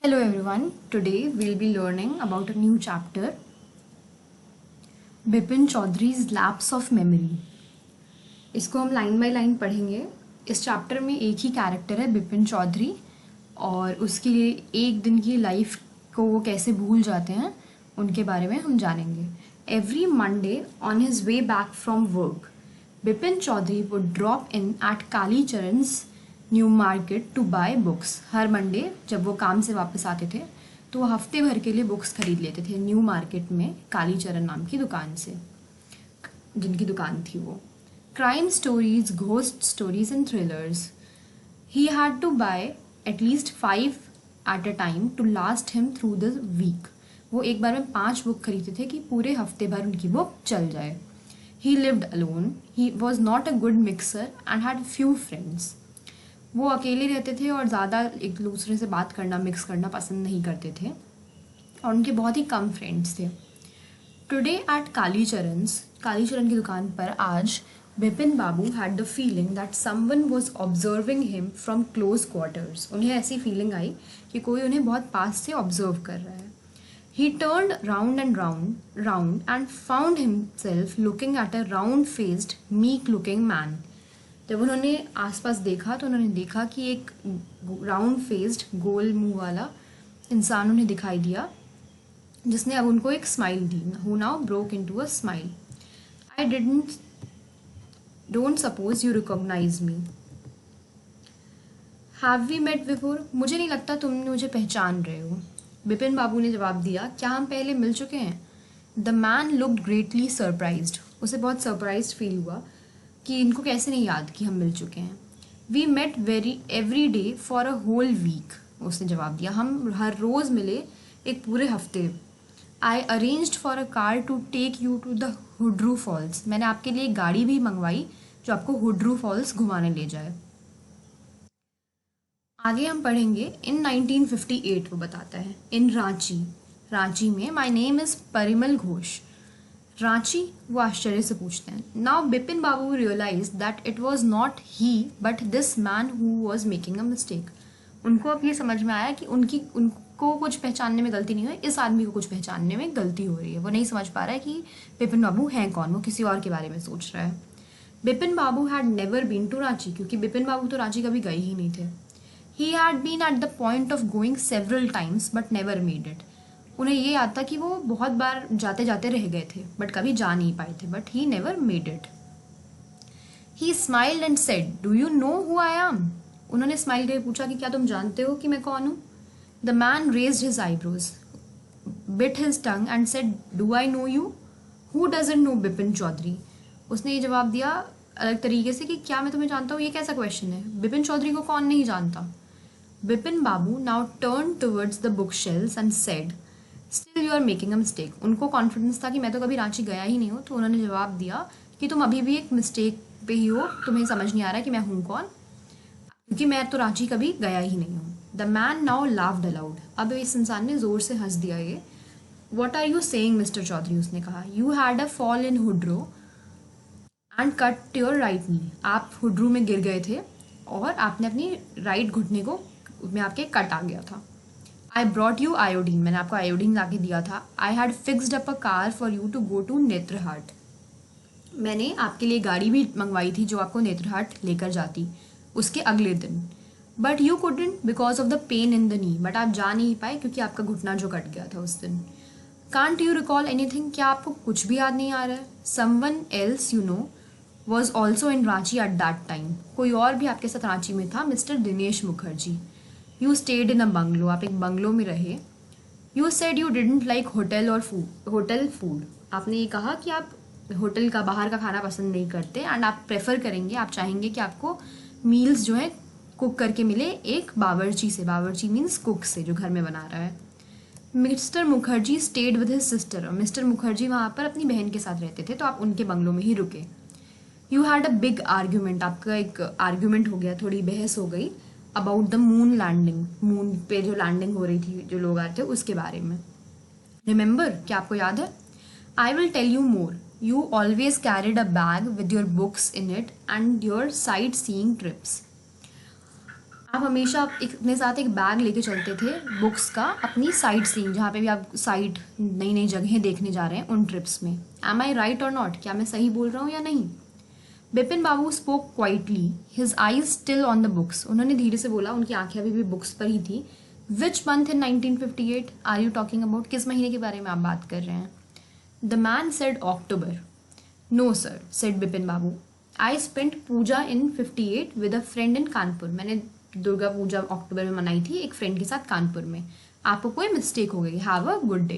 Hello everyone, today we'll be learning about a new chapter, Bipin Chaudhary's lapse of memory. इसको हम line by line पढ़ेंगे। इस chapter में एक ही कैरेक्टर है बिपिन चौधरी और उसकी एक दिन की लाइफ को वो कैसे भूल जाते हैं उनके बारे में हम जानेंगे। Every Monday on his way back from work Bipin Chaudhary would drop in at Kali Charan's new market to buy books. हर मंडे जब वो काम से वापस आते थे तो वो हफ्ते भर के लिए बुक्स खरीद लेते थे न्यू मार्केट में काली चरण नाम की दुकान से, जिनकी दुकान थी वो। Crime stories, ghost stories and thrillers. He had to buy at least 5 at a time to last him through the week. वो एक बार में 5 बुक खरीदते थे कि पूरे हफ्ते भर उनकी बुक चल जाए। ही lived alone, he was not a good mixer and had few friends. वो अकेले रहते थे और ज़्यादा एक दूसरे से बात करना, मिक्स करना पसंद नहीं करते थे और उनके बहुत ही कम फ्रेंड्स थे। टुडे एट कालीचरण की दुकान पर आज Bipin Babu had the feeling that someone was observing him from close quarters. उन्हें ऐसी फीलिंग आई कि कोई उन्हें बहुत पास से ऑब्जर्व कर रहा है। ही turned round and round and found himself looking at a round faced meek looking man. जब उन्होंने आसपास देखा तो उन्होंने देखा कि एक राउंड फेस्ड गोल मुंह वाला इंसान उन्हें दिखाई दिया, जिसने अब उनको एक स्माइल दी। Who now broke into a smile. I don't suppose you recognise me. Have we met before. मुझे नहीं लगता तुम मुझे पहचान रहे हो। बिपिन बाबू ने जवाब दिया, क्या हम पहले मिल चुके हैं? The man looked greatly surprised. उसे बहुत सरप्राइज्ड फील हुआ कि इनको कैसे नहीं याद कि हम मिल चुके हैं। We met every day for a whole week. उसने जवाब दिया, हम हर रोज़ मिले एक पूरे हफ्ते। I arranged for a car to take you to the Hundru falls. मैंने आपके लिए एक गाड़ी भी मंगवाई जो आपको हुड्रू फॉल्स घुमाने ले जाए। आगे हम पढ़ेंगे इन 1958। वो बताता है इन रांची में my name is Parimal Ghosh. Ranchi? वो आश्चर्य से पूछते हैं। Now Bipin Babu realise that it was not he but this man who was making a mistake. उनको अब ये समझ में आया कि उनको कुछ पहचानने में गलती नहीं हुई, इस आदमी को कुछ पहचानने में गलती हो रही है। वो नहीं समझ पा रहा है कि बिपिन बाबू हैं कौन, वो किसी और के बारे में सोच रहा है। Bipin Babu had never been to Ranchi, क्योंकि बिपिन बाबू तो रांची कभी गए ही नहीं थे। He had been at the point of going several times but never made it. उन्हें ये याद था कि वो बहुत बार जाते जाते रह गए थे बट कभी जा नहीं पाए थे, but he never made it. He smiled and said, do you know who I am? उन्होंने स्माइल करके पूछा कि क्या तुम जानते हो कि मैं कौन हूँ? The man raised his eyebrows, bit his tongue and said, do I know you? Who doesn't know Bipin Chowdhury? उसने ये जवाब दिया अलग तरीके से कि क्या मैं तुम्हें जानता हूँ? ये कैसा क्वेश्चन है? बिपिन चौधरी को कौन नहीं जानता? Bipin Babu now turn towards the book shelves and said, still you are making a mistake. उनको कॉन्फिडेंस था कि मैं तो कभी रांची गया ही नहीं हूँ, तो उन्होंने जवाब दिया कि तुम अभी भी एक मिस्टेक पे ही हो, तुम्हें समझ नहीं आ रहा है कि मैं हूँ कौन, क्योंकि मैं तो रांची कभी गया ही नहीं हूँ। The man now laughed aloud. अब इस इंसान ने जोर से हंस दिया। ये what are you saying mister Chaudhary? उसने कहा, you had a fall in Hundru and cut your right knee. आप हुड्रू में गिर गए थे और आपने अपनी राइट घुटने को में आपके कट आ गया था। I brought you iodine. मैंने आपको आयोडीन ला के दिया था। I had fixed up a car for you to go to Netarhat. मैंने आपके लिए गाड़ी भी मंगवाई थी जो आपको नेत्रहाट लेकर जाती उसके अगले दिन। But you couldn't because of the pain in the knee. But आप जा नहीं पाए क्योंकि आपका घुटना जो कट गया था उस दिन। Can't you recall anything? क्या आपको कुछ भी याद नहीं आ रहा है? Someone else you know was also in Ranchi at that time. कोई और भी आपके साथ रांची में था, mister Dinesh Mukherjee. You stayed in a bungalow. आप एक बंगलो में रहे। You said you didn't like hotel food. आपने ये कहा कि आप होटल का बाहर का खाना पसंद नहीं करते एंड आप प्रेफर करेंगे, आप चाहेंगे कि आपको मील्स जो है कुक करके मिले एक बावर्ची से। बावर्ची मीन्स कुक से, जो घर में बना रहा है। Mister Mukherjee stayed with his sister. और मिस्टर मुखर्जी वहाँ पर अपनी बहन के साथ रहते थे, तो आप उनके बंगलों में ही रुके। You had a big argument. आपका एक आर्ग्यूमेंट हो गया, थोड़ी बहस हो गई about the moon landing. Moon पे जो लैंडिंग हो रही थी, जो लोग आए थे उसके बारे में। रिमेंबर? क्या आपको याद है? I will tell you more. You always carried a bag with your books in it and your sightseeing trips. आप हमेशा अपने साथ एक बैग लेके चलते थे बुक्स का, अपनी साइट सीइंग, जहाँ पे भी आप साइट नई नई जगहें देखने जा रहे हैं उन ट्रिप्स में। Am I right or not, क्या मैं सही बोल रहा हूँ या नहीं? Bipin Babu spoke quietly, his eyes still on the books. उन्होंने धीरे से बोला, उनकी आंखें अभी भी बुक्स पर ही थी। Which month in 1958 are you talking about? किस महीने के बारे में आप बात कर रहे हैं? The man said October. No sir, said Bipin Babu, I spent Puja in 58 with a friend in Kanpur. मैंने दुर्गा पूजा अक्टूबर में मनाई थी एक फ्रेंड के साथ कानपुर में। आपको कोई मिस्टेक हो गई, have a good day.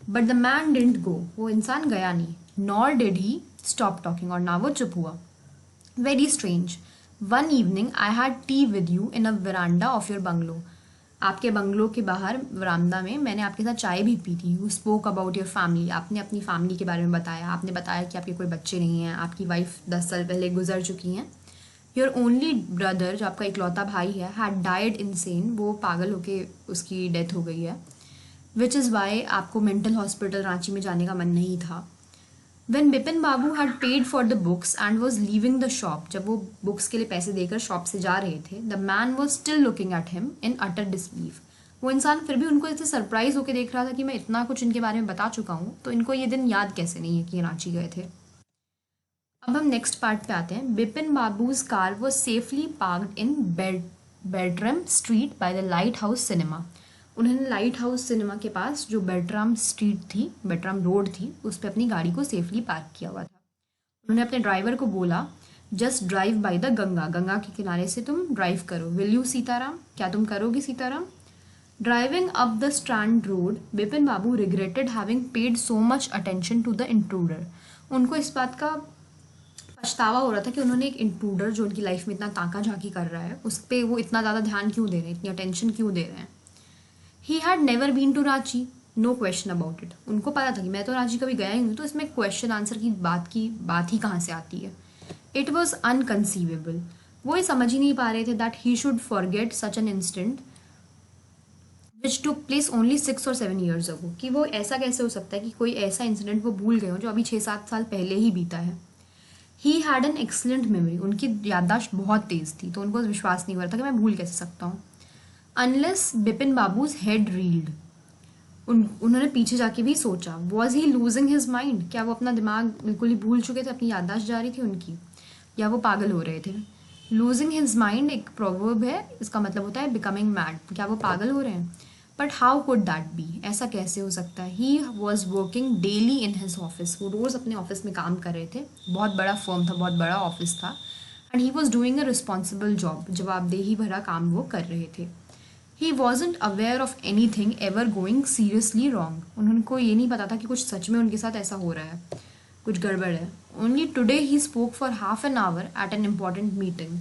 But the man didn't go, वो इंसान गया नहीं। Nor did he stop talking, और ना वो चुप हुआ। Very strange, one evening I had T with you in a veranda of your bungalow. आपके बंगलो के बाहर वरांडा में मैंने आपके साथ चाय भी पी थी। You spoke about your family, आपने अपनी फैमिली के बारे में बताया। आपने बताया कि आपके कोई बच्चे नहीं हैं, आपकी वाइफ 10 साल पहले गुजर चुकी हैं। योर ओनली ब्रदर, जो आपका इकलौता भाई है, हैड डाइड इनसेन, वो पागल होके उसकी डेथ हो गई है। विच इज़ वाई आपको मेंटल हॉस्पिटल रांची में जाने का मन नहीं था। When Bipin Babu had paid for the books and was leaving the shop, जब वो बुक्स के लिए पैसे देकर शॉप से जा रहे थे, the man was still looking at him in utter disbelief. वो इंसान फिर भी उनको ऐसे सरप्राइज होकर देख रहा था कि मैं इतना कुछ इनके बारे में बता चुका हूँ, तो इनको ये दिन याद कैसे नहीं है कि ये रांची गए थे। अब हम नेक्स्ट पार्ट पे आते हैं। Bipin Babu's car was safely parked in Bedrum street by the Light House Cinema. उन्होंने लाइट हाउस सिनेमा के पास, जो बेडराम स्ट्रीट थी, बेडराम रोड थी, उस पर अपनी गाड़ी को सेफली पार्क किया हुआ था। उन्होंने अपने ड्राइवर को बोला, just drive by the Ganga, Ganga के किनारे से तुम ड्राइव करो। विल यू सीताराम, क्या तुम करोगे Sitaram? Driving up the Strand Road, Bipin Babu regretted having paid so much attention to the intruder. उनको इस बात का पछतावा हो रहा था कि उन्होंने एक इंट्रूडर जो उनकी लाइफ में इतना ताका झाकी कर रहा है, उस पर वो इतना ज़्यादा ध्यान क्यों दे रहे हैं, इतनी अटेंशन क्यों दे रहे हैं। He had never been to Ranchi, no question about it. उनको पता था कि मैं तो रांची कभी गया ही हूँ, तो इसमें क्वेश्चन आंसर की बात ही कहाँ से आती है। इट वॉज अनकंसीवेबल, वो ये समझ ही नहीं पा रहे थे that he should forget such an instant which took place only 6 or 7 years अगो, कि वो ऐसा कैसे हो सकता है कि कोई ऐसा इंसिडेंट वो भूल गए हो जो अभी 6-7 साल पहले ही बीता है। He had an excellent memory, उनकी याददाश्त बहुत तेज थी, तो उनको विश्वास नहीं हो रहा था कि मैं भूल कैसे सकता हूँ। Unless Bipin babus head reeled, उन्होंने पीछे जाके भी सोचा। Was he losing his mind, क्या वो अपना दिमाग बिल्कुल ही भूल चुके थे, अपनी याददाश्त जा रही थी उनकी, या वो पागल हो रहे थे। लूजिंग हिज माइंड एक प्रोवर्ब है, इसका मतलब होता है बिकमिंग मैड, क्या वो पागल हो रहे हैं? But how could that be, ऐसा कैसे हो सकता है? He was working daily in his office, वो रोज़ अपने ऑफिस में काम कर रहे थे, बहुत बड़ा फर्म था, बहुत बड़ा ऑफिस था। And he was doing a responsible job, जवाबदेही भरा काम वो कर रहे थे। He wasn't aware of any thing ever going seriously wrong, उनको ये नहीं पता था कि कुछ सच में उनके साथ ऐसा हो रहा है, कुछ गड़बड़ है। Only today he spoke for half an hour at an important meeting,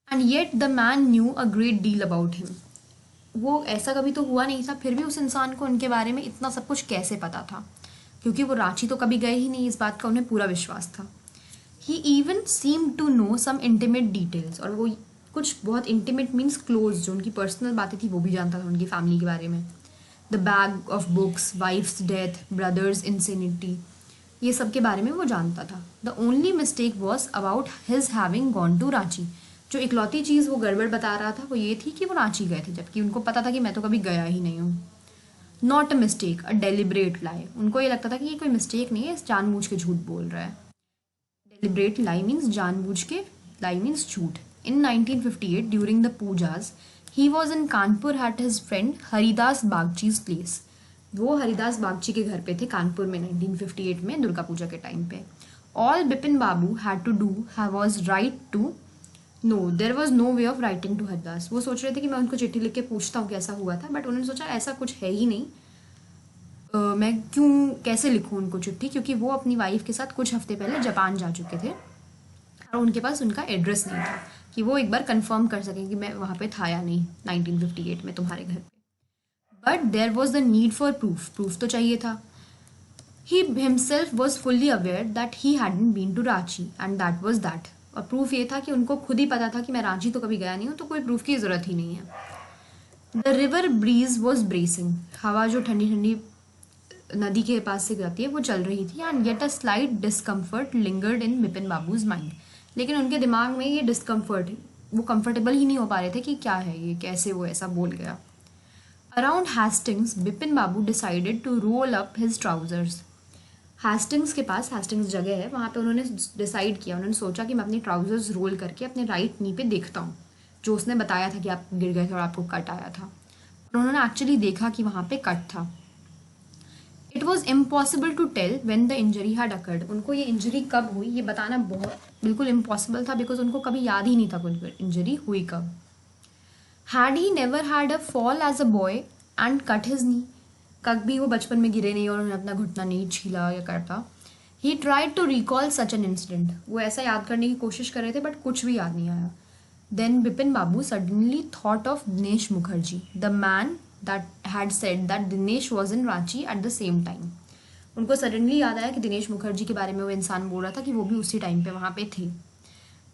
and yet the man knew a great deal about him. वो ऐसा कभी तो हुआ नहीं था, फिर भी उस इंसान को उनके बारे में इतना सब कुछ कैसे पता था? क्योंकि वो रांची तो कभी गए ही नहीं, इस बात का उन्हें पूरा विश्वास था। He even seem to know some intimate details, और वो कुछ बहुत इंटीमेट मीन्स क्लोज, जो उनकी पर्सनल बातें थी वो भी जानता था उनकी फैमिली के बारे में। The bag of books, wife's death, brother's insanity, ये सब के बारे में वो जानता था। The only mistake was about his having gone to Ranchi, जो इकलौती चीज़ वो गड़बड़ बता रहा था वो ये थी कि वो रांची गए थे, जबकि उनको पता था कि मैं तो कभी गया ही नहीं हूँ। Not a mistake, a deliberate lie, उनको ये लगता था कि ये कोई मिस्टेक नहीं है, जानबूझ के झूठ बोल रहा है। डेलिब्रेट लाई मीन्स जानबूझ के, लाई मीन्स झूठ। In 1958, during the pujas, he was in Kanpur at his friend Haridas Bagchi's place. वो हरिदास बागची के घर पे थे कानपुर में 1958 में, दुर्गा पूजा के टाइम पे। All Bipin Babu had to do was write to, no, there was no way of writing to Haridas. वो सोच रहे थे कि मैं उनको चिट्ठी लिख के पूछता हूँ कैसा हुआ था, बट उन्होंने सोचा ऐसा कुछ है ही नहीं, मैं क्यों कैसे लिखूँ उनको चिट्ठी, क्योंकि वो अपनी वाइफ के साथ कुछ हफ्ते पहले जापान जा चुके थे और उनके पास उनका एड्रेस नहीं था कि वो एक बार कंफर्म कर सकें कि मैं वहाँ पे था या नहीं 1958 में तुम्हारे घर पे। But there was the need for proof, proof तो चाहिए था। He himself was fully aware that he hadn't been to Ranchi and that was that, और प्रूफ ये था कि उनको खुद ही पता था कि मैं रांची तो कभी गया नहीं हूँ, तो कोई प्रूफ की ज़रूरत ही नहीं है। The river breeze was bracing, हवा जो ठंडी ठंडी नदी के पास से जाती है वो चल रही थी। And yet a slight discomfort lingered in Bipin babus mind, लेकिन उनके दिमाग में ये डिस्कम्फर्ट, वो कंफर्टेबल ही नहीं हो पा रहे थे कि क्या है ये, कैसे वो ऐसा बोल गया। Around Hastings Bipin Babu decided to roll up his trousers. Hastings के पास, हैस्टिंग्स जगह है, वहाँ पे उन्होंने डिसाइड किया, उन्होंने सोचा कि मैं अपनी ट्राउजर्स रोल करके अपने राइट नी पे देखता हूँ, जो उसने बताया था कि आप गिर गए थे और आपको कट आया था। और उन्होंने एक्चुअली देखा कि वहाँ पे कट था। It was impossible to tell when the injury had occurred. उनको ये इंजरी कब हुई ये बताना बहुत बिल्कुल इम्पॉसिबल था, बिकॉज उनको कभी याद ही नहीं था कि इंजरी हुई कब। Had he never had a fall as a boy and cut his knee. कभी वो बचपन में गिरे नहीं और उन्होंने अपना घुटना नहीं छीला या करता। He tried to recall such an incident. वो ऐसा याद करने की कोशिश कर रहे थे बट कुछ भी याद नहीं आया। Then Bipin Babu suddenly thought of Dinesh Mukherjee, the man that had said that Dinesh was in Ranchi at the same time. उनको सडनली याद आया कि दिनेश मुखर्जी के बारे में वो इंसान बोल रहा था कि वो भी उसी टाइम पे वहाँ पे थे।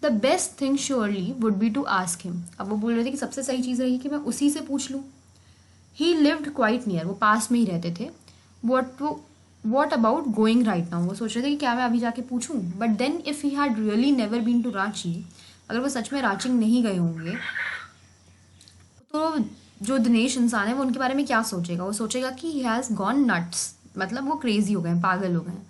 The best thing surely would be to ask him. अब वो बोल रहे थे कि सबसे सही चीज़ रही कि मैं उसी से पूछ लूँ। ही लिव्ड क्वाइट नियर, वो पास में ही रहते थे। What about going right now, वो सोच रहे थे कि क्या मैं अभी जाके पूछूं। But then if he had really never been to Ranchi, अगर वो सच में रांची नहीं गए होंगे तो जो दिनेश इंसान है वो उनके बारे में क्या सोचेगा, वो सोचेगा कि ही हैज़ गॉन नट्स, मतलब वो क्रेजी हो गए, पागल हो गए।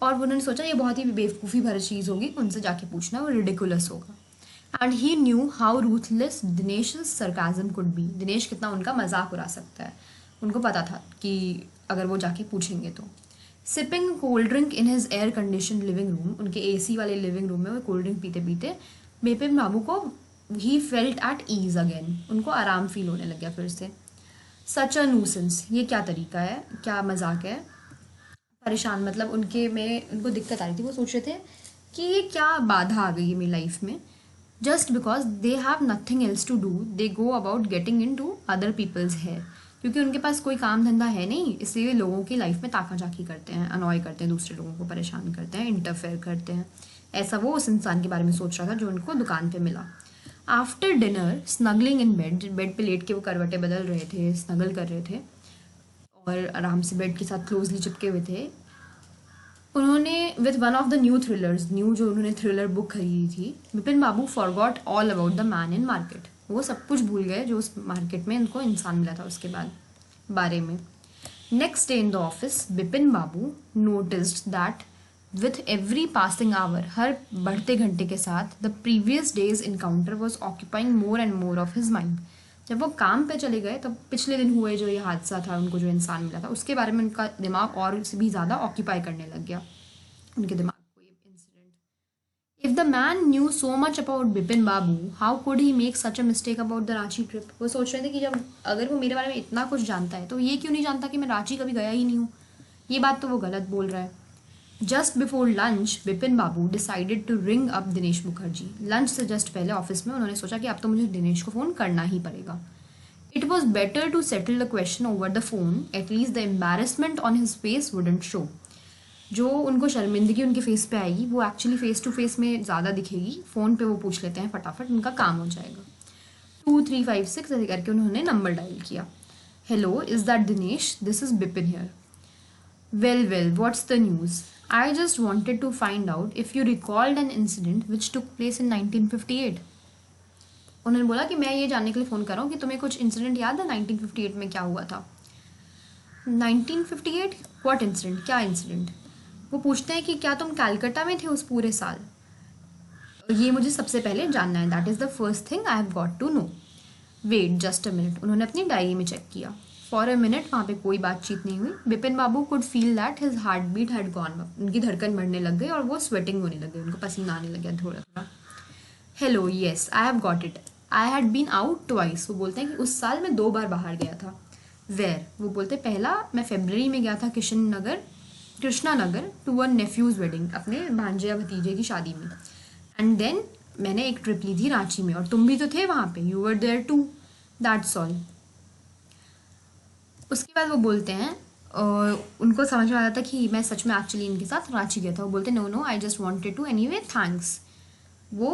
और उन्होंने सोचा ये बहुत ही बेवकूफ़ी भरी चीज़ होगी, उनसे जाके पूछना वो रिडिकुलस होगा। And he knew how ruthless Dinesh sarcasm could be. Dinesh कितना उनका मजाक उड़ा सकता है, उनको पता था कि अगर वो जाके पूछेंगे तो। Sipping cold drink in his air condition living room, उनके एसी वाले लिविंग रूम में वो कोल्ड ड्रिंक पीते पीते बिपिन बाबू को he felt at ease again, उनको आराम फील होने लग गया फिर से। सच अ न्यूसेंस, ये क्या तरीका है, क्या मजाक है। परेशान मतलब उनको दिक्कत आ रही थी, वो सोच रहे थे कि ये क्या बाधा आ गई है मेरी लाइफ में। Just because they have nothing else to do they go about getting into other people's hair. क्योंकि उनके पास कोई काम धंधा है नहीं, इसलिए लोगों की लाइफ में ताका झाकी करते हैं, अनॉय करते हैं, दूसरे लोगों को परेशान करते हैं, इंटरफेयर करते हैं। ऐसा वो उस इंसान के बारे में सोच रहा था जो उनको दुकान पे मिला। After dinner snuggling in bed, bed पे लेट के वो करवटें बदल रहे थे, स्नगल कर रहे थे और आराम से बेड के साथ क्लोजली चिपके हुए थे। उन्होंने with one of the new thrillers, new जो उन्होंने थ्रिलर बुक खरीदी थी, Bipin Babu forgot all about the man in market. वो सब कुछ भूल गए जो उस मार्केट में उनको इंसान मिला था उसके बाद बारे में। Next day in the office Bipin Babu noticed that with every passing hour, हर बढ़ते घंटे के साथ, the previous day's encounter was occupying more and more of his mind. जब वो काम पे चले गए तब पिछले दिन हुए जो ये हादसा था, उनको जो इंसान मिला था, उसके बारे में उनका दिमाग और भी ज़्यादा ऑक्यूपाई करने लग गया, उनके दिमाग को ये incident. If the man new so much about Bipin Babu how could he make such a mistake about the Ranchi trip. वो सोच रहे थे कि जब अगर वो मेरे बारे में इतना कुछ जानता है तो ये क्यों नहीं जानता कि मैं रांची कभी गया ही नहीं हूँ। ये बात तो वो गलत बोल रहा है। Just before lunch Bipin Babu decided to ring up Dinesh Mukherjee. Lunch से जस्ट पहले ऑफिस में उन्होंने सोचा कि अब तो मुझे दिनेश को फ़ोन करना ही पड़ेगा। It was better to settle the question over the phone, at least the embarrassment on his face wouldn't show. जो उनको शर्मिंदगी उनके फेस पे आएगी वो एक्चुअली फेस टू फेस में ज़्यादा दिखेगी, फ़ोन पे वो पूछ लेते हैं फटाफट, उनका काम हो जाएगा। 2356 ऐसे करके उन्होंने नंबर डायल किया। Hello, is that Dinesh? This is Bipin here. Well what's the news? I just wanted to find out if you recalled an incident which took place in 1958. उन्होंने बोला कि मैं ये जानने के लिए फ़ोन कर रहा हूँ कि तुम्हें कुछ इंसिडेंट याद है 1958 में क्या हुआ था। 1958? What incident? क्या इंसिडेंट? वो पूछते हैं कि क्या तुम कलकत्ता में थे उस पूरे साल? ये मुझे सबसे पहले जानना है, that is the first thing I have got to know. Wait just a minute, उन्होंने अपनी डायरी में चेक किया। फॉर अ मिनट वहाँ पे कोई बातचीत नहीं हुई। Bipin Babu could feel that his heart beat had gone up, उनकी धड़कन बढ़ने लग गई और वो स्वेटिंग होने लग गई, उनको पसीना आने लग गया थोड़ा थोड़ा। Hello, yes I have got it, I had been out twice. वो बोलते हैं कि उस साल मैं 2 बार बाहर गया था। वेयर? वो बोलते पहला मैं फरवरी में गया था Krishna Nagar to a nephews wedding, अपने भांजे या भतीजे की शादी में। एंड देन मैंने एक ट्रिप ली थी रांची में और तुम भी तो थे वहाँ पे, you were there too, that's all. उसके बाद वो बोलते हैं उनको समझ में आ जाता कि मैं सच में एक्चुअली इनके साथ रांची गया था। वो बोलते no I just wanted to anyway thanks. वो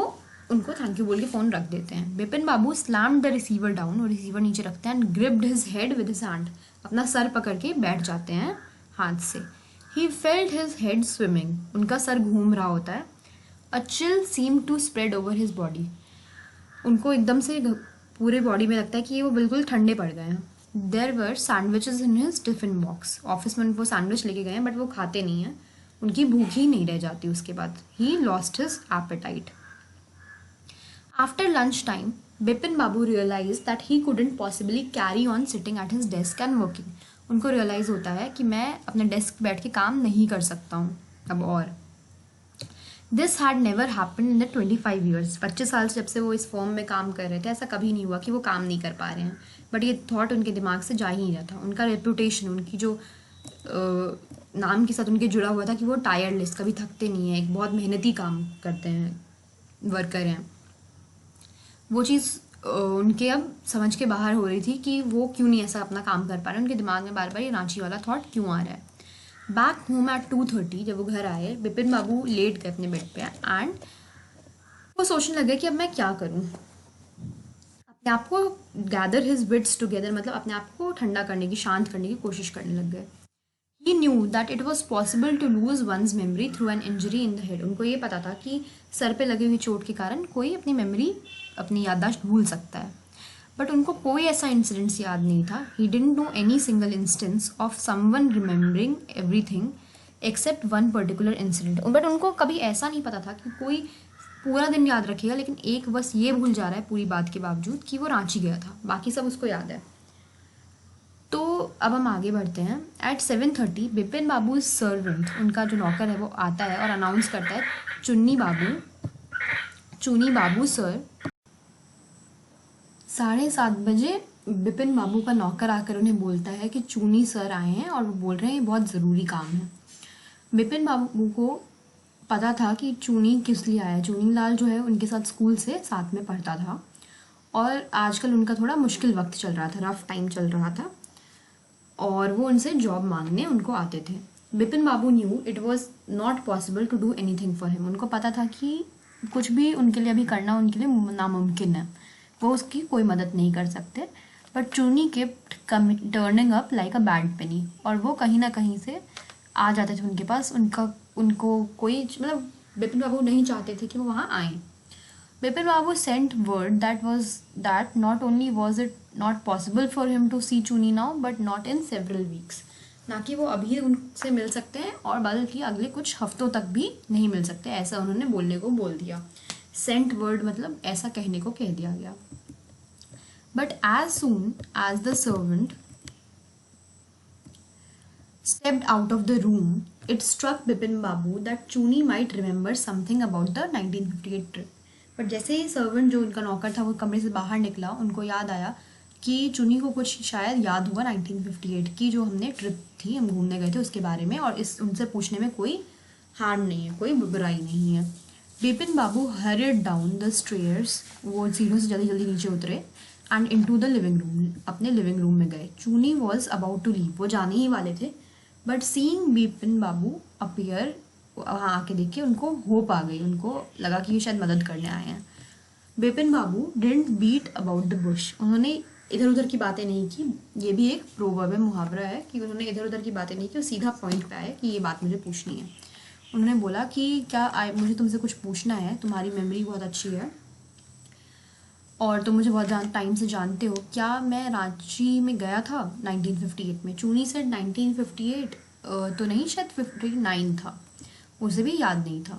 उनको थैंक यू बोल के फ़ोन रख देते हैं। Bipin Babu slammed the receiver down, और रिसीवर नीचे रखते हैं, and gripped his head with his hand, अपना सर पकड़ के बैठ जाते हैं हाथ से। He felt his head swimming, उनका सर घूम रहा होता है। A chill seem to spread over his body, उनको एकदम से पूरे बॉडी में लगता है कि वो बिल्कुल ठंडे पड़ गए हैं. There were sandwiches in his tiffin box. Office में वो सैंडविच लेके गए हैं बट वो खाते नहीं हैं. उनकी भूख ही नहीं रह जाती उसके बाद. He lost his appetite. After lunch time Bipin Babu realise that he couldn't possibly carry on sitting at his desk and working. उनको रियलाइज होता है कि मैं अपने डेस्क बैठ के काम नहीं कर सकता हूँ अब. और this had never happen in the 25 years. 25 साल से जब से वो इस फॉर्म में काम कर रहे थे ऐसा कभी नहीं हुआ कि वो काम नहीं कर पा रहे हैं. बट ये थॉट उनके दिमाग से जा ही नहीं रहा था. उनका रेपुटेशन, उनकी जो नाम के साथ उनके जुड़ा हुआ था कि वो टायर्डलेस, कभी थकते नहीं है, एक बहुत मेहनती काम करते हैं, वर्कर हैं. वो चीज़ उनके अब समझ के बाहर हो रही थी कि वो क्यों नहीं ऐसा अपना काम कर पा रहे. उनके दिमाग में बार बार ये रांची वाला थॉट क्यों आ रहा है. बैक होम एट 2:30 जब वो घर आए, बिपिन बाबू लेट गए अपने बेड पे एंड वो सोचने लगे कि अब मैं क्या करूं. अपने आप को गैदर हिज विट्स टुगेदर, मतलब अपने आप को ठंडा करने की, शांत करने की कोशिश करने लग गए. He knew that it was possible to lose one's memory through an injury in the head. उनको ये पता था कि सर पे लगी हुई चोट के कारण कोई अपनी मेमोरी, अपनी याददाश्त भूल सकता है. बट उनको कोई ऐसा इंसिडेंट्स याद नहीं था. He didn't know any single instance of someone remembering everything except one particular incident. But उनको कभी ऐसा नहीं पता था कि कोई पूरा दिन याद रखेगा लेकिन एक बस ये भूल जा रहा है पूरी बात के बावजूद कि वो रांची गया था. बाकी सब उसको याद है. तो अब हम आगे बढ़ते हैं. एट 7:30 बिपिन बाबू सर्वेंट, उनका जो नौकर है वो आता है और अनाउंस करता है, चुनी बाबू सर. 7:30 बिपिन बाबू का नौकर आकर उन्हें बोलता है कि चूनी सर आए हैं और वो बोल रहे हैं ये बहुत ज़रूरी काम है. बिपिन बाबू को पता था कि चूनी किस लिए आया. चूनी लाल जो है उनके साथ स्कूल से साथ में पढ़ता था और आजकल उनका थोड़ा मुश्किल वक्त चल रहा था, रफ टाइम चल रहा था और वो उनसे जॉब मांगने उनको आते थे. Bipin Babu knew it was not possible to do anything for him. उनको पता था कि कुछ भी उनके लिए अभी करना उनके लिए नामुमकिन है, वो उसकी कोई मदद नहीं कर सकते. But Chuni kept turning up like a bad penny. और वो कहीं ना कहीं से आ जाते थे उनके पास. उनको कोई, मतलब बिपिन बाबू नहीं चाहते थे कि वो वहाँ आए. Bipin Babu sent word that not only was it not possible for him to see Chuni now, but not in several weeks. ना कि वो अभी उनसे मिल सकते हैं और बल्कि अगले कुछ हफ्तों तक भी नहीं मिल सकते, ऐसा उन्होंने बोलने को बोल दिया. सेंट वर्ड मतलब ऐसा कहने को कह दिया गया. But as soon as the servant stepped out of the room, it struck Bipin Babu that Chuni might remember something about the 1958 trip. But जैसे ही सर्वेंट जो उनका नौकर था वो कमरे से बाहर निकला, उनको याद आया कि चुनी को कुछ शायद याद हुआ 1958 की जो हमने ट्रिप थी, हम घूमने गए थे उसके बारे में, और इस उनसे पूछने में कोई हार्म नहीं है, कोई बुराई नहीं है. बिपिन बाबू हरिड डाउन द स्टेयर्स, वो सीढ़ियों से जल्दी जल्दी नीचे उतरे and into the living room, अपने लिविंग रूम में गए. चूनी वॉज अबाउट टू लीव, वो जाने ही वाले थे. But seeing Bipin Babu appear, वहाँ आके देख के उनको होप आ गई. उनको लगा कि ये शायद मदद करने आए हैं. Bipin Babu didn't beat about the bush. उन्होंने इधर उधर की बातें नहीं की. ये भी एक प्रोवर्ब है, मुहावरा है कि उन्होंने इधर उधर की बातें नहीं की, वो सीधा पॉइंट पे आए कि ये बात मुझे पूछनी है. उन्होंने बोला कि क्या मुझे तुमसे कुछ पूछना है, तुम्हारी मेमोरी बहुत अच्छी है और तुम मुझे बहुत टाइम से जानते हो. क्या मैं रांची में गया था 1958 में? चूनी से 1958 तो नहीं, शायद 59 था, उसे भी याद नहीं था.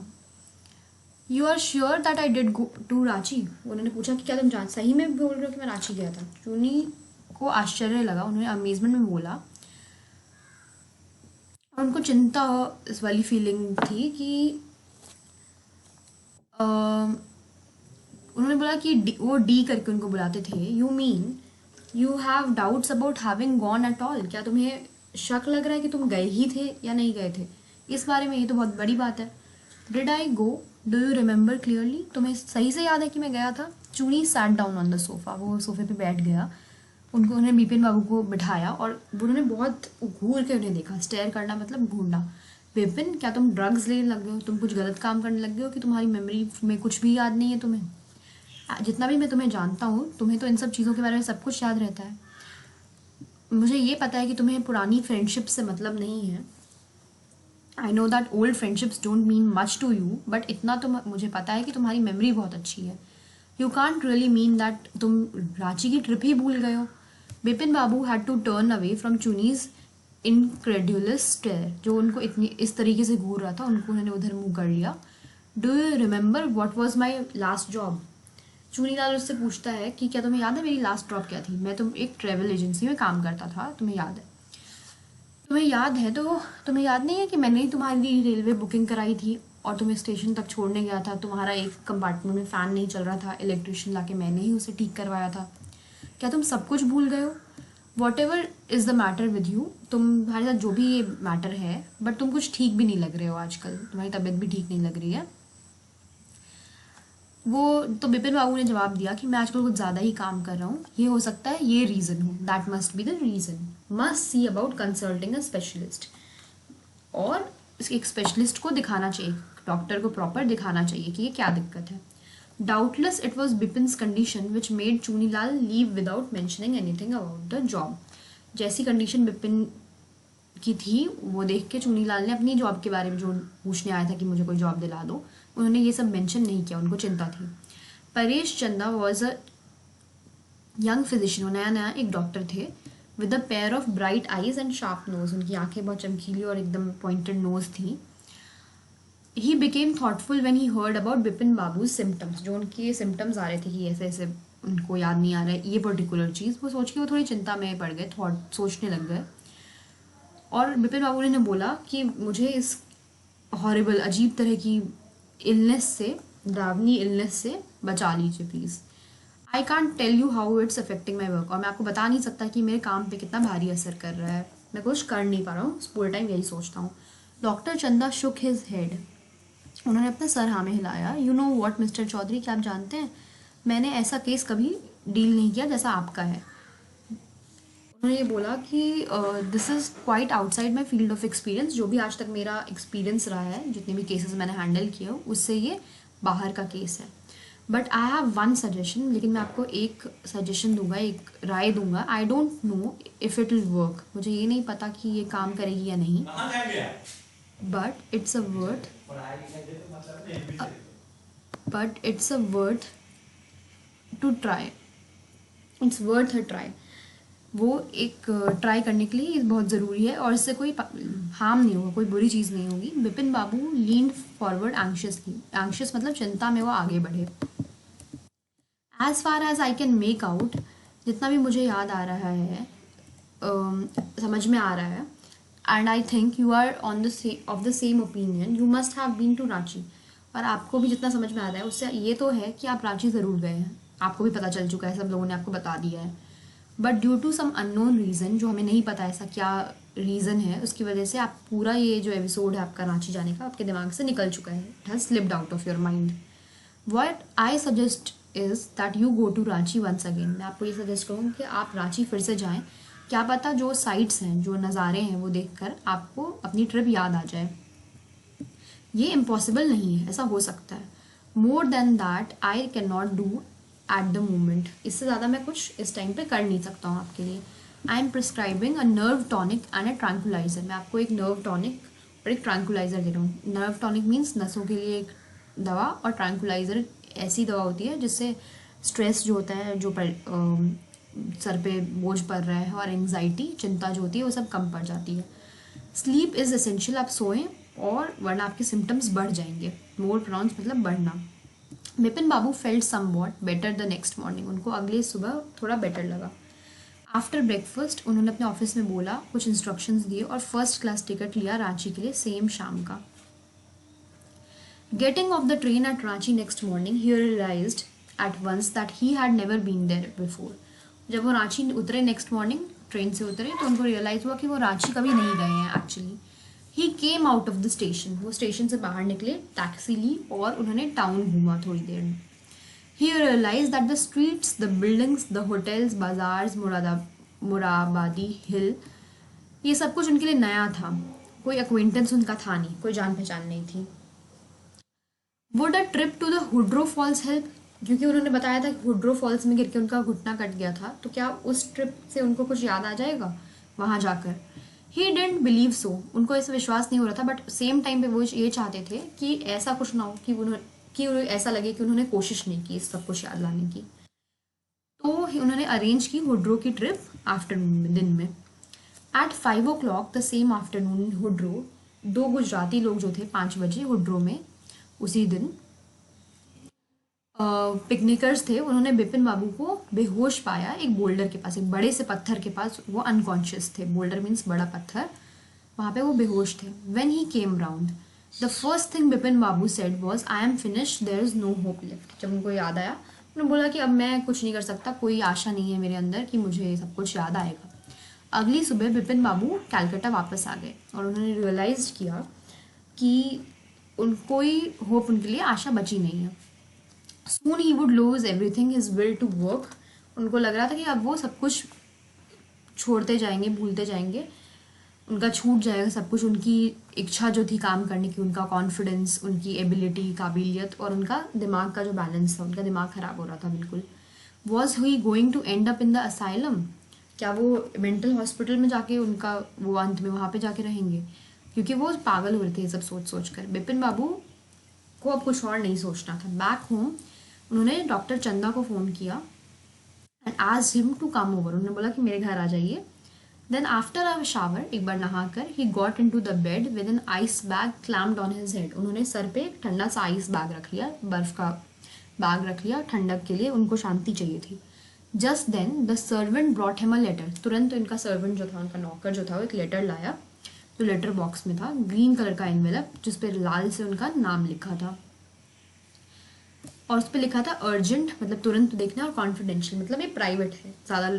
You are sure that I did go to Ranchi? उन्होंने पूछा कि क्या तुम सही में बोल रहे हो कि मैं रांची गया था? चूनी को आश्चर्य लगा, उन्होंने अमेजमेंट में बोला, और उनको चिंता इस वाली फीलिंग थी कि उन्होंने बोला कि वो डी करके उनको बुलाते थे. You mean you have doubts about having gone at all? क्या तुम्हें शक लग रहा है कि तुम गए ही थे या नहीं गए थे इस बारे में? ये तो बहुत बड़ी बात है. Did I go? Do you remember clearly? तुम्हें सही से याद है कि मैं गया था? Chuni sat down on the sofa, वो सोफे पे बैठ गया. उन्होंने बिपिन बाबू को बिठाया और उन्होंने बहुत घूर के उन्हें देखा. स्टेयर करना मतलब घूरना. बिपिन, क्या तुम ड्रग्स लेने लग गए हो? तुम कुछ गलत काम करने लग गए हो कि तुम्हारी मेमोरी में कुछ भी याद नहीं है तुम्हें? जितना भी मैं तुम्हें जानता हूँ, तुम्हें तो इन सब चीज़ों के बारे में सब कुछ याद रहता है. मुझे ये पता है कि तुम्हें पुरानी फ्रेंडशिप से मतलब नहीं है. I know that old friendships don't mean much to you, but इतना तो मुझे पता है कि तुम्हारी मेमोरी बहुत अच्छी है. You can't really mean that तुम रांची की ट्रिप ही भूल गए हो। Bipin Babu had to turn away from Chuni's incredulous stare, जो उनको इतनी इस तरीके से घूर रहा था, उनको उन्होंने उधर मुंह कर लिया। Do you remember what was my last job? Chunilal उससे पूछता है कि क्या तुम्हें याद है मेरी लास्ट जॉब क्या थी? मैं तुम एक ट्रैवल एजेंसी में काम करता था, तुम्हें याद है? तुम्हें याद है तो तुम्हें याद नहीं है कि मैंने ही तुम्हारी रेलवे बुकिंग कराई थी और तुम्हें स्टेशन तक छोड़ने गया था। तुम्हारा एक कंपार्टमेंट में फ़ैन नहीं चल रहा था, इलेक्ट्रिशियन लाके मैंने ही उसे ठीक करवाया था। क्या तुम सब कुछ भूल गए हो? What ever is the matter with you, तुम्हारे साथ जो भी ये मैटर है, बट तुम कुछ ठीक भी नहीं लग रहे हो आजकल, तुम्हारी तबीयत भी ठीक नहीं लग रही है। वो तो बिपिन बाबू ने जवाब दिया कि मैं आजकल कुछ ज़्यादा ही काम कर रहा हूँ, ये हो सकता है ये रीज़न हो, that must be the reason, must see about consulting a specialist. और एक स्पेशलिस्ट को दिखाना चाहिए, डॉक्टर को प्रॉपर दिखाना चाहिए कि ये क्या दिक्कत है। Doubtless it was Bipin's condition which made Chunilal leave without mentioning anything about the job. जैसी कंडीशन बिपिन की थी वो देख के चुनीलाल ने अपनी जॉब के बारे में, जो पूछने आया था कि मुझे कोई जॉब दिला दो, उन्होंने ये सब मेंशन नहीं किया, उनको चिंता थी। परेश चंदा वॉज अ यंग फिजिशियन, वो नया नया एक डॉक्टर थे, with a pair of bright eyes and sharp nose, उनकी आंखें बहुत चमकीली और एकदम पॉइंटेड नोज थी। He became thoughtful when he heard about Bipin Babu's symptoms, जो उनके सिम्टम्स आ रहे थे कि ऐसे ऐसे उनको याद नहीं आ रहा है ये पर्टिकुलर चीज़, वो सोच के वो थोड़ी चिंता में पड़ गए, थॉट सोचने लग गए। और बिपिन बाबू ने बोला कि मुझे इस हॉरिबल अजीब तरह की इलनेस से, डरावनी इलनेस से बचा लीजिए please. I can't tell you how it's affecting my work, और मैं आपको बता नहीं सकता कि मेरे काम पे कितना भारी असर कर रहा है, मैं कुछ कर नहीं पा रहा हूँ, पूरे टाइम यही सोचता हूँ। डॉक्टर चंदा शुक हिज हेड, उन्होंने अपना सर हाँ में हिलाया। You know what mister Chowdhury, क्या आप जानते हैं मैंने ऐसा केस कभी डील नहीं किया जैसा आपका है। उन्होंने ये बोला कि this is quite outside my field of experience, जो भी आज तक मेरा एक्सपीरियंस रहा है, जितने भी केसेस मैंने हैंडल किए हो, उससे ये बाहर का केस है। But I have one suggestion, लेकिन मैं आपको एक सजेशन दूंगा, एक राय दूंगा। I don't know if it will work, मुझे ये नहीं पता कि ये काम करेगी या नहीं, but it's a worth to try, it's worth a try. वो एक ट्राई करने के लिए बहुत ज़रूरी है और इससे कोई हार्म नहीं होगा, कोई बुरी चीज़ नहीं होगी। Bipin Babu leaned forward anxiously, anxious मतलब चिंता में वो आगे बढ़े। As far as I can make out, जितना भी मुझे याद आ रहा है, समझ में आ रहा है, and I think you are on the of the same opinion, you must have been to Ranchi. और आपको भी जितना समझ में आ रहा है उससे ये तो है कि आप रांची ज़रूर गए हैं, आपको भी पता चल चुका है, सब लोगों ने आपको बता दिया है। But due to some unknown reason, जो हमें नहीं पता ऐसा क्या रीज़न है, उसकी वजह से आप पूरा ये जो एपिसोड है आपका रांची जाने का आपके दिमाग से निकल चुका है, it has slipped out of your mind. What I suggest is that you go to Ranchi once again, मैं आपको ये सजेस्ट करूँ कि आप रांची फिर से जाएँ। क्या पता जो साइट्स हैं, जो नज़ारे हैं, वो देखकर आपको अपनी ट्रिप याद आ जाए। ये इम्पॉसिबल नहीं है, ऐसा हो सकता है। More than that I can not do at the moment, इससे ज़्यादा मैं कुछ इस टाइम पे कर नहीं सकता हूँ आपके लिए। I am prescribing a nerve tonic and a tranquilliser, मैं आपको एक नर्व टॉनिक और एक ट्रैंकुलाइजर दे रहा हूँ। नर्व टॉनिक मीन्स नसों के लिए एक दवा, और ट्रैंकुलाइजर ऐसी दवा होती है जिससे स्ट्रेस जो होता है, जो सर पे बोझ पड़ रहा है, और एंग्जाइटी, चिंता जो होती है, वो सब कम पड़ जाती है। स्लीप इज़ एसेंशियल, आप सोएं, और वरना आपके सिम्टम्स बढ़ जाएंगे। मोर प्रोनाउंस मतलब बढ़ना। Bipin Babu felt somewhat better the next morning, उनको अगले सुबह थोड़ा बेटर लगा। आफ्टर ब्रेकफास्ट उन्होंने अपने ऑफिस में बोला, कुछ इंस्ट्रक्शंस दिए और फर्स्ट क्लास टिकट लिया रांची के लिए सेम शाम का। Getting off the train at Ranchi next morning he realised at once that he had never been there before, जब वो रांची उतरे नेक्स्ट मॉर्निंग, ट्रेन से उतरे, तो उनको रियलाइज़ हुआ कि वो रांची कभी नहीं गए हैं actually. He came out of the station, वो स्टेशन से बाहर निकले, टैक्सी ली और उन्होंने टाउन घूमा थोड़ी देर में। He realise that the streets, the buildings, the hotels, bazaars, Morabadi hill, ये सब कुछ उनके लिए नया था, कोई अक्वेंटेंस उनका था नहीं, कोई जान पहचान नहीं थी। Would a trip to the Hundru falls help, क्योंकि उन्होंने बताया था कि हुड्रो फॉल्स में गिर के उनका घुटना कट गया था, तो क्या उस ट्रिप से उनको कुछ याद आ जाएगा वहाँ जाकर? ही डेंट बिलीव सो, उनको ऐसा विश्वास नहीं हो रहा था, बट सेम टाइम पे वो ये चाहते थे कि ऐसा कुछ ना हो कि कि उन्हें ऐसा लगे कि उन्होंने कोशिश नहीं की सब कुछ याद लाने की। तो उन्होंने अरेंज की हुड्रो की ट्रिप आफ्टरनून में, दिन में। At 5 o'clock the same afternoon Hundru, 2 Gujarati लोग जो थे 5 बजे हुड्रो में उसी दिन पिकनिकर्स थे, उन्होंने बिपिन बाबू को बेहोश पाया एक बोल्डर के पास, एक बड़े से पत्थर के पास। वो अनकॉन्शियस थे, बोल्डर मीन्स बड़ा पत्थर, वहाँ पे वो बेहोश थे। When he came round the first thing Bipin Babu said was I am finished, there is no hope left. जब उनको याद आया, उन्होंने बोला कि अब मैं कुछ नहीं कर सकता, कोई आशा नहीं है मेरे अंदर कि मुझे सब कुछ याद आएगा। अगली सुबह बिपिन बाबू कैलकाटा वापस आ गए और उन्होंने रियलाइज किया कि कोई होप, उनके लिए आशा बची नहीं है। Soon he would lose everything, his will to work। उनको लग रहा था कि अब वो सब कुछ छोड़ते जाएंगे, भूलते जाएंगे, उनका छूट जाएगा सब कुछ। उनकी इच्छा जो थी काम करने की, उनका कॉन्फिडेंस, उनकी एबिलिटी, काबिलियत, और उनका दिमाग का जो बैलेंस था, उनका दिमाग खराब हो रहा था बिल्कुल। Was he going to end up in the asylum, क्या वो मेंटल हॉस्पिटल में जाके उनका वो अंत में वहाँ पे जाके रहेंगे? क्योंकि वो पागल हो रहे थे सब सोच सोच कर। बिपिन बाबू को अब कुछ और नहीं सोचना था। बैक होम उन्होंने डॉक्टर चंदा को फ़ोन किया and asked him to come over. उन्होंने बोला कि मेरे घर आ जाइए। देन आफ्टर अ शावर, एक बार नहाकर, he got into the bed with an ice bag clamped on his head. उन्होंने सर पे एक ठंडा सा आइस बैग रख लिया, बर्फ का बैग रख लिया ठंडक के लिए, उनको शांति चाहिए थी। Just then the servant brought him a letter. तुरंत उनका सर्वेंट जो था, उनका नौकर जो था, वो एक लेटर लाया जो लेटर बॉक्स में था, ग्रीन कलर का एनवेलप जिस पर लाल से उनका नाम लिखा था, और उस पर लिखा था अर्जेंट, मतलब तुरंत देखना, और कॉन्फिडेंशियल मतलब ये प्राइवेट है, ज़्यादा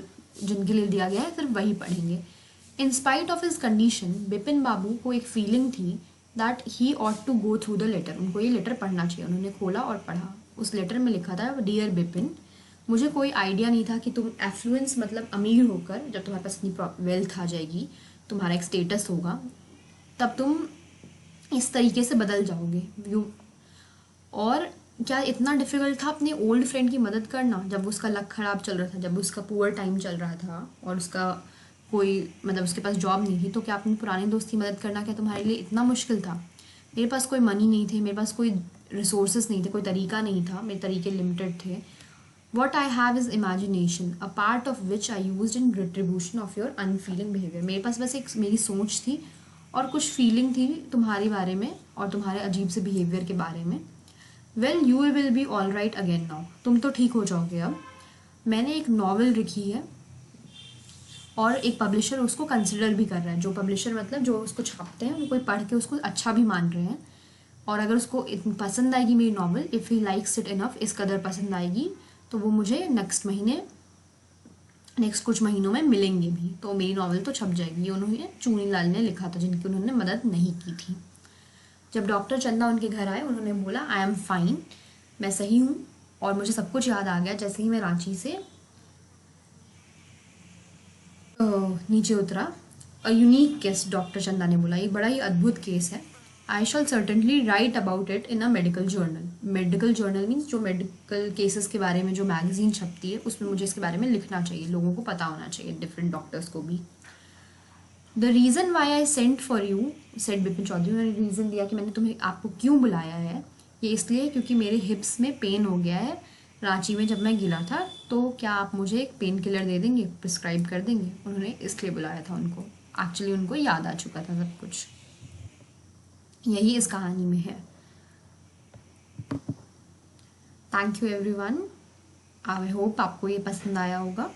जिनके लिए दिया गया है सिर्फ वही पढ़ेंगे। In spite of his condition, Bipin Babu को एक फीलिंग थी that he ought to go through the letter. उनको ये लेटर पढ़ना चाहिए। उन्होंने खोला और पढ़ा। उस लेटर में लिखा था, डियर बिपिन, मुझे कोई आइडिया नहीं था कि तुम एफ्लुएंस मतलब अमीर होकर, जब तुम्हारे पास इतनी वेल्थ आ जाएगी, तुम्हारा एक स्टेटस होगा, तब तुम इस तरीके से बदल जाओगे। और क्या इतना डिफिकल्ट था अपने ओल्ड फ्रेंड की मदद करना जब उसका लक ख़राब चल रहा था, जब उसका पुअर टाइम चल रहा था और उसका कोई मतलब उसके पास जॉब नहीं थी? तो क्या अपने पुराने दोस्त की मदद करना क्या तुम्हारे लिए इतना मुश्किल था? मेरे पास कोई मनी नहीं थे, मेरे पास कोई रिसोर्सेज नहीं थे, कोई तरीका नहीं था, मेरे तरीके लिमिटेड थे। What I have is imagination, a part of which I use in retribution of your unfailing behaviour. मेरे पास बस एक मेरी सोच थी और कुछ फीलिंग थी तुम्हारे बारे में और तुम्हारे अजीब से बिहेवियर के बारे में। Well you will be all right again now, तुम तो ठीक हो जाओगे अब। मैंने एक नॉवल लिखी है और एक पब्लिशर उसको कंसिडर भी कर रहा है। जो पब्लिशर मतलब जो उसको छापते हैं, वो कोई पढ़ के उसको अच्छा भी मान रहे हैं, और अगर उसको पसंद आएगी मेरी novel, if he likes it enough, इस कदर पसंद आएगी, तो वो मुझे नेक्स्ट कुछ महीनों में मिलेंगे भी, तो मेरी नॉवल तो छप जाएगी। ये उन्होंने चूनी लाल ने लिखा था, जिनकी उन्होंने मदद नहीं की थी। जब डॉक्टर चंदा उनके घर आए, उन्होंने बोला आई एम फाइन, मैं सही हूँ और मुझे सब कुछ याद आ गया जैसे ही मैं रांची से नीचे उतरा। अ यूनिक केस, डॉक्टर चंदा ने बोला, ये बड़ा ही अद्भुत केस है। I shall certainly write about it in a medical journal. Medical journal means जो मेडिकल केसेस के बारे में जो मैगजीन छपती है, उसमें मुझे इसके बारे में लिखना चाहिए, लोगों को पता होना चाहिए, डिफरेंट डॉक्टर्स को भी। The reason why I sent for you, said Bipin Chowdhury, उन्होंने रीज़न दिया कि मैंने आपको क्यों बुलाया है। ये इसलिए क्योंकि मेरे हिप्स में पेन हो गया है रांची में जब मैं गिरा था, तो क्या आप मुझे एक पेन किलर दे देंगे, प्रिस्क्राइब कर देंगे? उन्होंने इसलिए बुलाया था उनको। एक्चुअली उनको याद आ चुका था सब कुछ। यही इस कहानी में है। Thank you everyone, I hope आपको ये पसंद आया होगा।